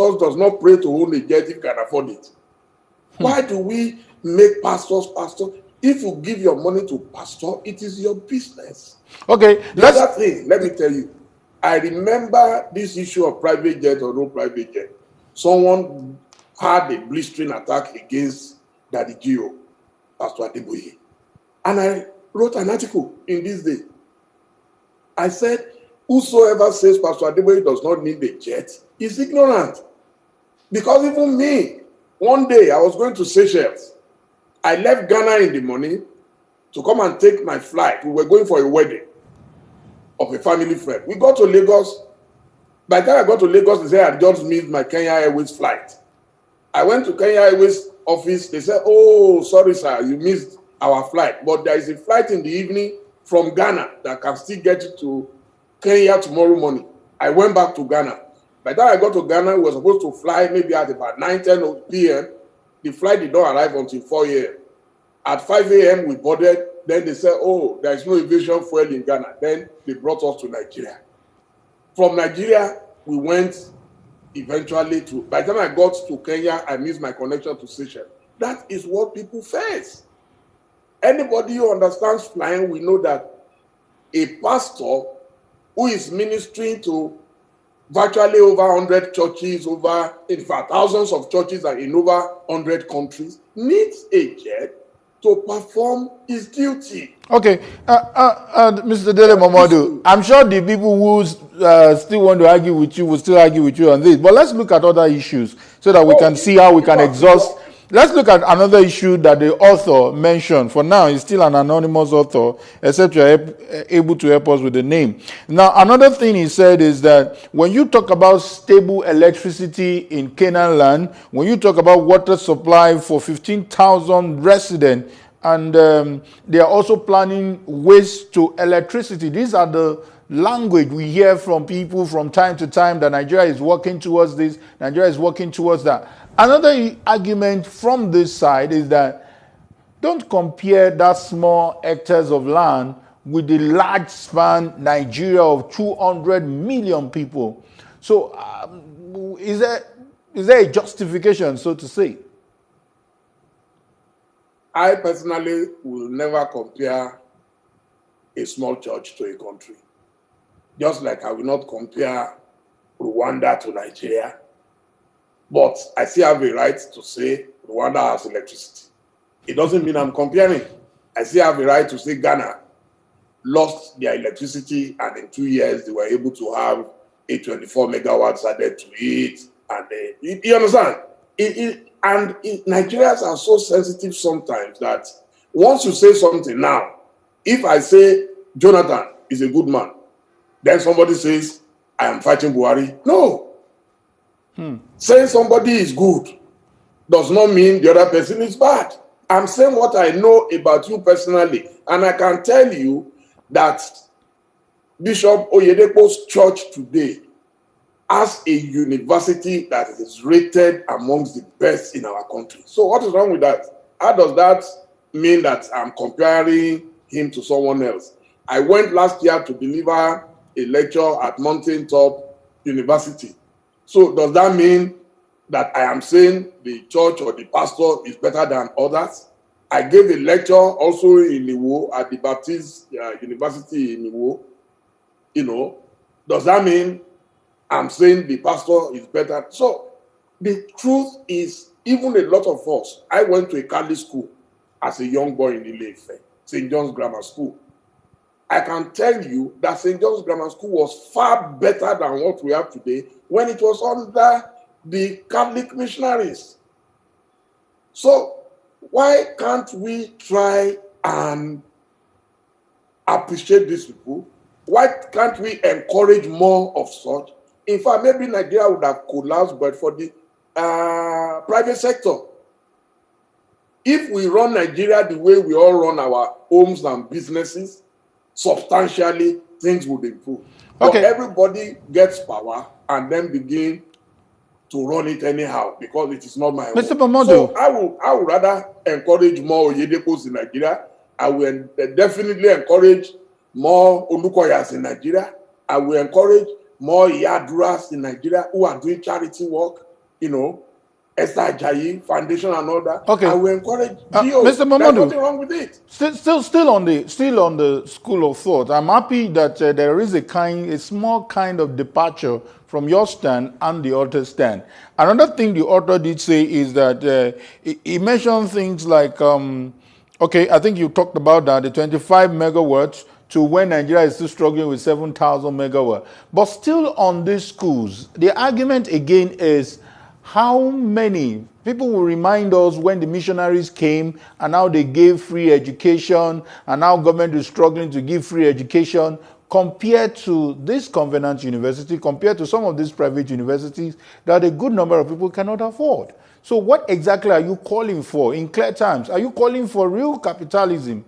pastors does not pray to own a jet if you can afford it. Why do we make pastors pastor? If you give your money to pastor, it is your business. Okay. The other thing, let me tell you, I remember this issue of private jet or no private jet. Someone had a blistering attack against Daddy Gio, Pastor Adeboye. And I wrote an article in this day. I said, whosoever says Pastor Adeboye does not need a jet is ignorant. Because even me, one day I was going to Seychelles. I left Ghana in the morning to come and take my flight. We were going for a wedding of a family friend. We got to Lagos. By the time I got to Lagos, they said I just missed my Kenya Airways flight. I went to Kenya Airways office. They said, oh, sorry, sir, you missed our flight. But there is a flight in the evening from Ghana that can still get you to Kenya tomorrow morning. I went back to Ghana. By the time I got to Ghana, we were supposed to fly maybe at about 9:10 p.m. The flight did not arrive until 4 a.m. At 5 a.m., we boarded. Then they said, oh, there is no aviation fuel in Ghana. Then they brought us to Nigeria. From Nigeria, we went eventually to, by the time I got to Kenya, I missed my connection to Seychelles. That is what people face. Anybody who understands flying will know that a pastor who is ministering to virtually over 100 churches, in fact, thousands of churches are in over 100 countries, needs a jet to perform his duty. Okay, Mr. Dele Momodu, I'm sure the people who still want to argue with you will still argue with you on this. But let's look at other issues so that we can see how we can exhaust. Let's look at another issue that the author mentioned. For now, he's still an anonymous author, except you're able to help us with the name. Now, another thing he said is that when you talk about stable electricity in Canaan land, when you talk about water supply for 15,000 residents, and they are also planning waste to electricity. These are the language we hear from people from time to time, that Nigeria is working towards this, Nigeria is working towards that. Another argument from this side is that don't compare that small hectares of land with the large span Nigeria of 200 million people. So is there a justification, so to say? I personally will never compare a small church to a country. Just like I will not compare Rwanda to Nigeria. But I still have a right to say Rwanda has electricity. It doesn't mean I'm comparing. I still have a right to say Ghana lost their electricity, and in 2 years they were able to have 824 megawatts added to it. And you understand? Nigerians are so sensitive sometimes that once you say something now, if I say Jonathan is a good man, then somebody says I am fighting Buhari. No. Saying somebody is good does not mean the other person is bad. I'm saying what I know about you personally, and I can tell you that Bishop Oyedepo's church today has a university that is rated amongst the best in our country. So what is wrong with that? How does that mean that I'm comparing him to someone else? I went last year to deliver a lecture at Mountain Top University. So does that mean that I am saying the church or the pastor is better than others? I gave a lecture also in Iwo at the Baptist University in Iwo. You know, does that mean I'm saying the pastor is better? So the truth is, even a lot of us, I went to a Catholic school as a young boy in Dele, St. John's Grammar School. I can tell you that St. John's Grammar School was far better than what we have today when it was under the Catholic missionaries. So why can't we try and appreciate these people? Why can't we encourage more of such? In fact, maybe Nigeria would have collapsed, but for the private sector. If we run Nigeria the way we all run our homes and businesses, substantially, things would improve. But everybody gets power and then begin to run it anyhow because it is not my own. Mr. Momodu. So I would rather encourage more Oyedepos in Nigeria. I will definitely encourage more Olukoyas in Nigeria. I will encourage more Yaduras in Nigeria who are doing charity work. Esther Ajayi Foundation and all that. Okay. I will encourage GO. Mr. There's Momodu, nothing wrong with it. still on the school of thought. I'm happy that there is a small kind of departure from your stand and the author's stand. Another thing the author did say is that he mentioned things like, okay, I think you talked about that, the 25 megawatts to when Nigeria is still struggling with 7,000 megawatts. But still on these schools, the argument again is, how many people will remind us when the missionaries came and how they gave free education and how government is struggling to give free education compared to this Covenant University, compared to some of these private universities that a good number of people cannot afford. So what exactly are you calling for in clear terms? Are you calling for real capitalism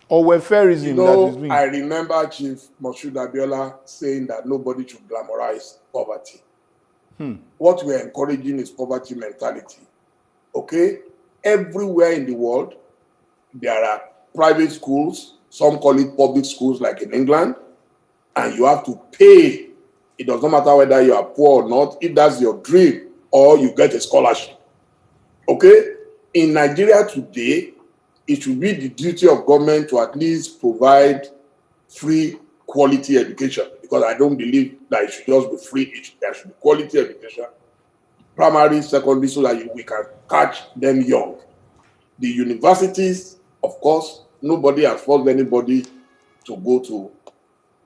or welfareism that is being... I remember Chief Moshood Abiola saying that nobody should glamorize poverty. What we're encouraging is poverty mentality. Okay? Everywhere in the world, there are private schools. Some call it public schools, like in England. And you have to pay. It does not matter whether you are poor or not. If that's your dream, or you get a scholarship. Okay? In Nigeria today, it should be the duty of government to at least provide free quality education, because I don't believe that it should just be free. There should be quality education, primary, secondary, so that we can catch them young. The universities, of course, nobody has forced anybody to go to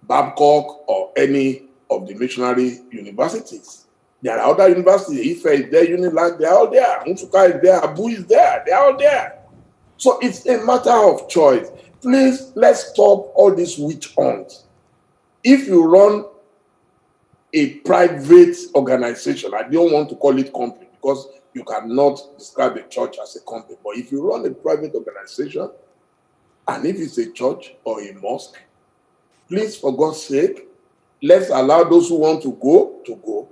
Babcock or any of the missionary universities. There are other universities. Ife is there, Unilag, they are all there. Unsuka is there, Abu is there, they are all there. So it's a matter of choice. Please, let's stop all these witch hunts. If you run a private organization, I don't want to call it company because you cannot describe a church as a company, but if you run a private organization, and if it's a church or a mosque, please, for God's sake, let's allow those who want to go,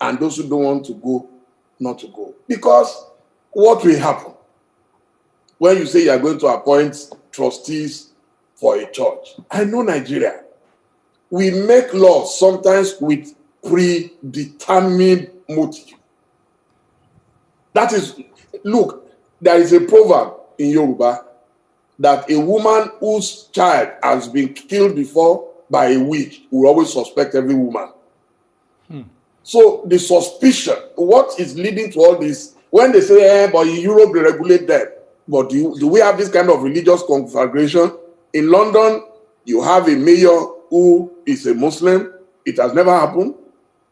and those who don't want to go, not to go. Because what will happen when you say you are going to appoint trustees for a church? I know Nigeria. We make laws sometimes with predetermined motive. That is, look, there is a proverb in Yoruba that a woman whose child has been killed before by a witch will always suspect every woman. So the suspicion, what is leading to all this, when they say, but in Europe they regulate that, but do we have this kind of religious conflagration? In London, you have a mayor who is a Muslim. It has never happened.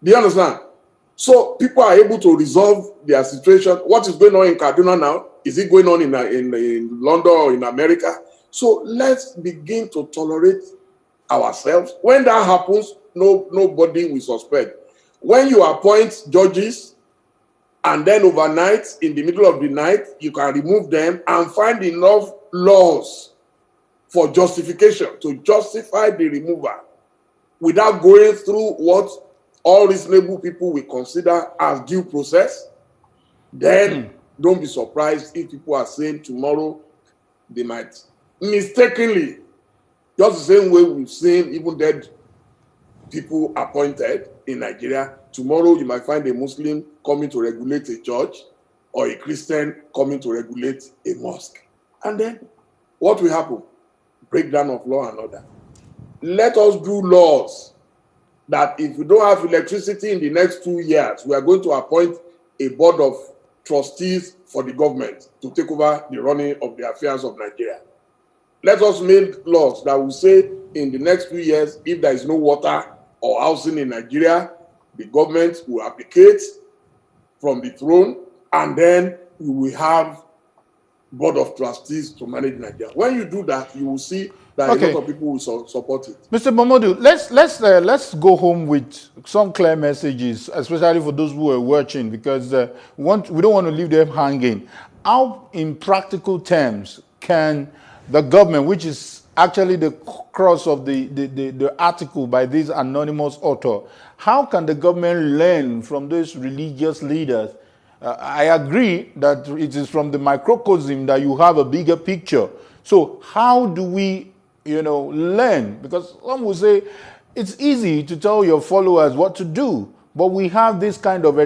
Do you understand? So people are able to resolve their situation. What is going on in Kaduna now? Is it going on in London or in America? So let's begin to tolerate ourselves. When that happens, nobody will suspect. When you appoint judges, and then overnight, in the middle of the night, you can remove them and find enough laws for justification, to justify the removal without going through what all reasonable people will consider as due process, then don't be surprised if people are saying tomorrow they might mistakenly, just the same way we've seen even dead people appointed in Nigeria, tomorrow you might find a Muslim coming to regulate a church or a Christian coming to regulate a mosque. And then what will happen? Breakdown of law and order. Let us do laws that if we don't have electricity in the next 2 years, we are going to appoint a board of trustees for the government to take over the running of the affairs of Nigeria. Let us make laws that will say in the next 2 years, if there is no water or housing in Nigeria, the government will abdicate from the throne, and then we will have board of trustees to manage Nigeria. When you do that, you will see that a lot of people will support it. Mr. Momodu, let's go home with some clear messages, especially for those who are watching, because we don't want to leave them hanging. How, in practical terms, can the government, which is actually the crux of the article by this anonymous author, how can the government learn from those religious leaders? I agree that it is from the microcosm that you have a bigger picture. So how do we, learn? Because some will say it's easy to tell your followers what to do, but we have this kind of